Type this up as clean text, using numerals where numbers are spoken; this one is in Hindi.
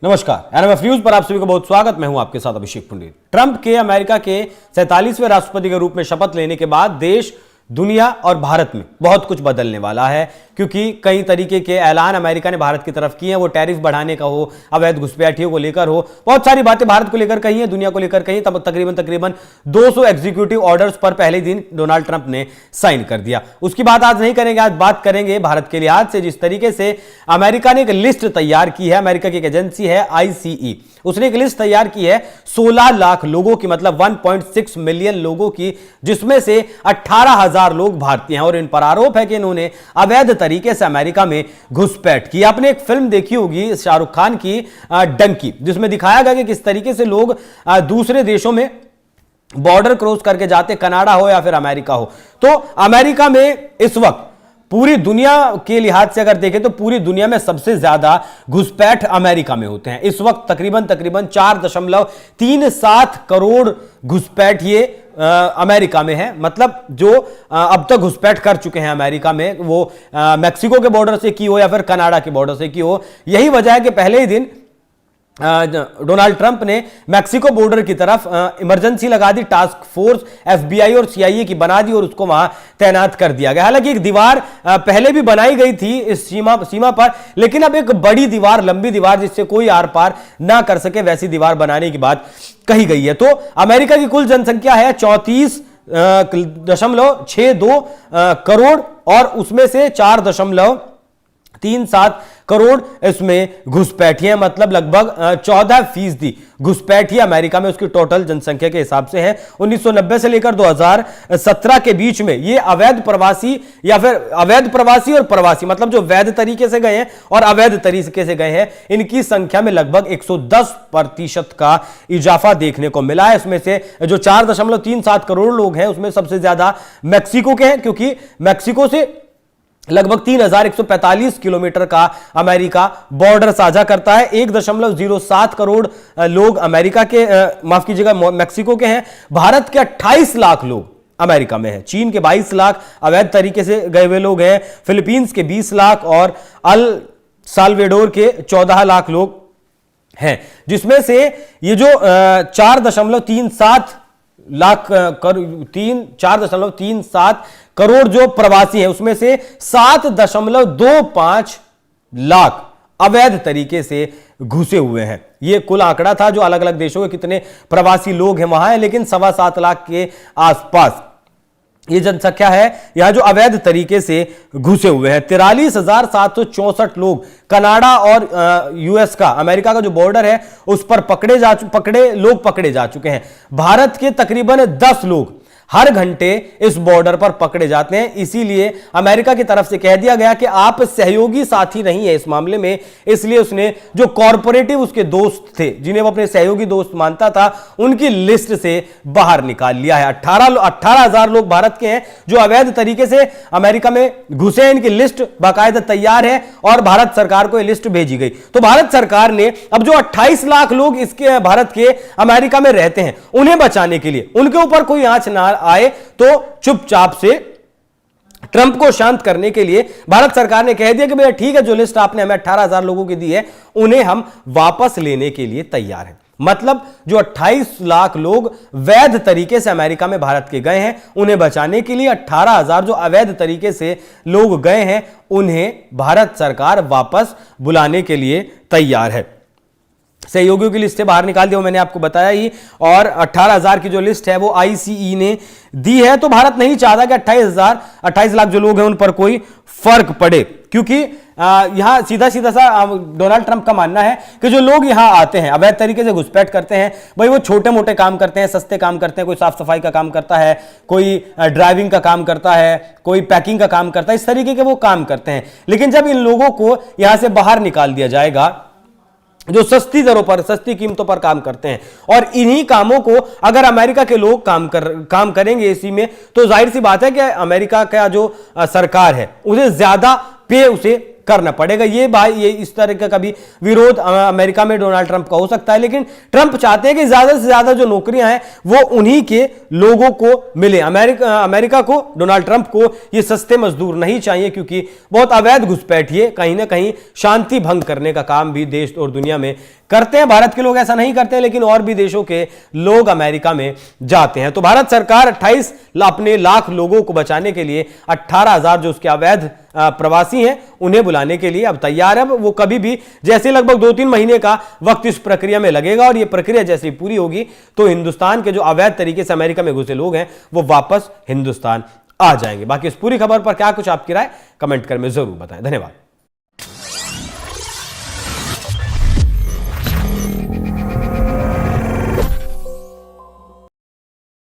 नमस्कार, एनएमएफ न्यूज पर आप सभी का बहुत स्वागत। मैं हूं आपके साथ अभिषेक पंडित। ट्रंप के अमेरिका के 47वें राष्ट्रपति के रूप में शपथ लेने के बाद देश, दुनिया और भारत में बहुत कुछ बदलने वाला है, क्योंकि कई तरीके के ऐलान अमेरिका ने भारत की तरफ किए हैं। वो टैरिफ बढ़ाने का हो, अवैध घुसपैठियों को लेकर हो, बहुत सारी बातें भारत को लेकर कही हैं, दुनिया को लेकर कही। तब तकरीबन 200 एग्जीक्यूटिव ऑर्डर्स पर पहले दिन डोनाल्ड ट्रंप ने साइन कर दिया। उसकी बात आज नहीं करेंगे, आज बात करेंगे भारत के लिहाज से जिस तरीके से अमेरिका ने एक लिस्ट तैयार की है। अमेरिका की एक एजेंसी है ICE, उसने एक लिस्ट तैयार की है 16 लाख लोगों की, मतलब 1.6 मिलियन लोगों की, जिसमें से 18,000 लोग भारतीय हैं। और इन पर आरोप है कि इन्होंने अवैध तरीके से अमेरिका में घुसपैठ की। आपने एक फिल्म देखी होगी शाहरुख खान की डंकी, जिसमें दिखाया गया कि किस तरीके से लोग दूसरे देशों में बॉर्डर क्रॉस करके जाते, कनाडा हो या फिर अमेरिका हो। तो अमेरिका में इस वक्त पूरी दुनिया के लिहाज से अगर देखें तो पूरी दुनिया में सबसे ज्यादा घुसपैठ अमेरिका में होते हैं। इस वक्त तकरीबन 4.37 करोड़ घुसपैठ ये अमेरिका में है। मतलब जो अब तक घुसपैठ कर चुके हैं अमेरिका में, वो मैक्सिको के बॉर्डर से की हो या फिर कनाडा के बॉर्डर से की हो। यही वजह है कि पहले ही दिन डोनाल्ड ट्रंप ने मैक्सिको बॉर्डर की तरफ इमरजेंसी लगा दी, टास्क फोर्स FBI और CIA की बना दी और उसको वहां तैनात कर दिया गया। हालांकि एक दीवार पहले भी बनाई गई थी इस सीमा पर, लेकिन अब एक बड़ी दीवार, लंबी दीवार जिससे कोई आर पार ना कर सके, वैसी दीवार बनाने की बात कही गई है। तो अमेरिका की कुल जनसंख्या है 34.62 करोड़ और उसमें से 4.37 करोड़ इसमें घुसपैठियां, मतलब लगभग 14% घुसपैठियां अमेरिका में उसकी टोटल जनसंख्या के हिसाब से हैं। 1990 से लेकर 2017 के बीच में ये अवैध प्रवासी या फिर अवैध प्रवासी और प्रवासी, मतलब जो वैध तरीके से गए हैं और अवैध तरीके से गए हैं, इनकी संख्या में लगभग 110% का इजाफा देखने को मिला है। इसमें से जो 4.37 करोड़ लोग हैं उसमें सबसे ज्यादा मैक्सिको के हैं, क्योंकि मैक्सिको से लगभग 3,145 किलोमीटर का अमेरिका बॉर्डर साझा करता है। 1.07 करोड़ लोग अमेरिका के माफ कीजिएगा मैक्सिको के हैं। भारत के 28 लाख लोग अमेरिका में हैं। चीन के 22 लाख अवैध तरीके से गए हुए लोग हैं। फिलीपींस के 20 लाख और अल साल्वाडोर के 14 लाख लोग हैं, जिसमें से ये जो 4.37 करोड़ जो प्रवासी हैं उसमें से 7.25 लाख अवैध तरीके से घुसे हुए हैं। यह कुल आंकड़ा था जो अलग अलग देशों के कितने प्रवासी लोग हैं वहां है, लेकिन 7.25 लाख के आसपास ये जनसंख्या है यहां जो अवैध तरीके से घुसे हुए हैं। 43,764 लोग कनाडा और US का, अमेरिका का जो बॉर्डर है उस पर पकड़े जा चुके हैं। भारत के तकरीबन 10 लोग हर घंटे इस बॉर्डर पर पकड़े जाते हैं। इसीलिए अमेरिका की तरफ से कह दिया गया कि आप सहयोगी साथी नहीं है इस मामले में, इसलिए उसने जो कॉर्पोरेटिव उसके दोस्त थे, जिन्हें वो अपने सहयोगी दोस्त मानता था, उनकी लिस्ट से बाहर निकाल लिया है। 18,000 लोग भारत के हैं जो अवैध तरीके से अमेरिका में घुसे हैं। इनकी लिस्ट बाकायदा तैयार है और भारत सरकार को यह लिस्ट भेजी गई। तो भारत सरकार ने अब जो 28 लाख लोग इसके भारत के अमेरिका में रहते हैं, उन्हें बचाने के लिए, उनके ऊपर कोई आंच ना आए, तो चुपचाप से ट्रंप को शांत करने के लिए भारत सरकार ने कह दिया कि भैया ठीक है, जो लिस्ट आपने हमें 18,000 लोगों की दी है उन्हें हम वापस लेने के लिए तैयार हैं। मतलब जो 28 लाख लोग वैध तरीके से अमेरिका में भारत के गए हैं, उन्हें बचाने के लिए 18,000 जो अवैध तरीके से लोग गए हैं उन्हें भारत सरकार वापस बुलाने के लिए तैयार है। सहयोगियों की लिस्ट से बाहर निकाल दिया, मैंने आपको बताया ही, और 18,000 की जो लिस्ट है वो ICE ने दी है। तो भारत नहीं चाहता कि 28 लाख जो लोग हैं उन पर कोई फर्क पड़े, क्योंकि यहां सीधा सा डोनाल्ड ट्रंप का मानना है कि जो लोग यहां आते हैं अवैध तरीके से घुसपैठ करते हैं, भाई वो छोटे मोटे काम करते हैं, सस्ते काम करते हैं, कोई साफ सफाई का काम करता है, कोई ड्राइविंग का काम करता है, कोई पैकिंग का काम करता है, इस तरीके के वो काम करते हैं। लेकिन जब इन लोगों को यहां से बाहर निकाल दिया जाएगा जो सस्ती दरों पर, सस्ती कीमतों पर काम करते हैं, और इन्हीं कामों को अगर अमेरिका के लोग काम करेंगे इसी में, तो जाहिर सी बात है कि अमेरिका का जो सरकार है उसे ज्यादा पे उसे करना पड़ेगा। ये इस तरह का भी विरोध अमेरिका में डोनाल्ड ट्रंप का हो सकता है, लेकिन ट्रंप चाहते हैं कि ज्यादा से ज्यादा जो नौकरियां हैं वो उन्हीं के लोगों को मिले। अमेरिका को, डोनाल्ड ट्रंप को ये सस्ते मजदूर नहीं चाहिए, क्योंकि बहुत अवैध घुसपैठिए कहीं ना कहीं शांति भंग करने का काम भी देश और दुनिया में करते हैं, भारत के लोग ऐसा नहीं करते हैं, लेकिन और भी देशों के लोग अमेरिका में जाते हैं। तो भारत सरकार 28 अपने लाख लोगों को बचाने के लिए 18,000 जो उसके अवैध प्रवासी हैं उन्हें बुलाने के लिए अब तैयार है। वो कभी भी, जैसे लगभग 2-3 महीने का वक्त इस प्रक्रिया में लगेगा, और ये प्रक्रिया जैसे पूरी होगी तो हिंदुस्तान के जो अवैध तरीके से अमेरिका में घुसे लोग हैं वो वापस हिंदुस्तान आ जाएंगे। बाकी इस पूरी खबर पर क्या कुछ आपकी राय कमेंट कर में जरूर बताएं। धन्यवाद।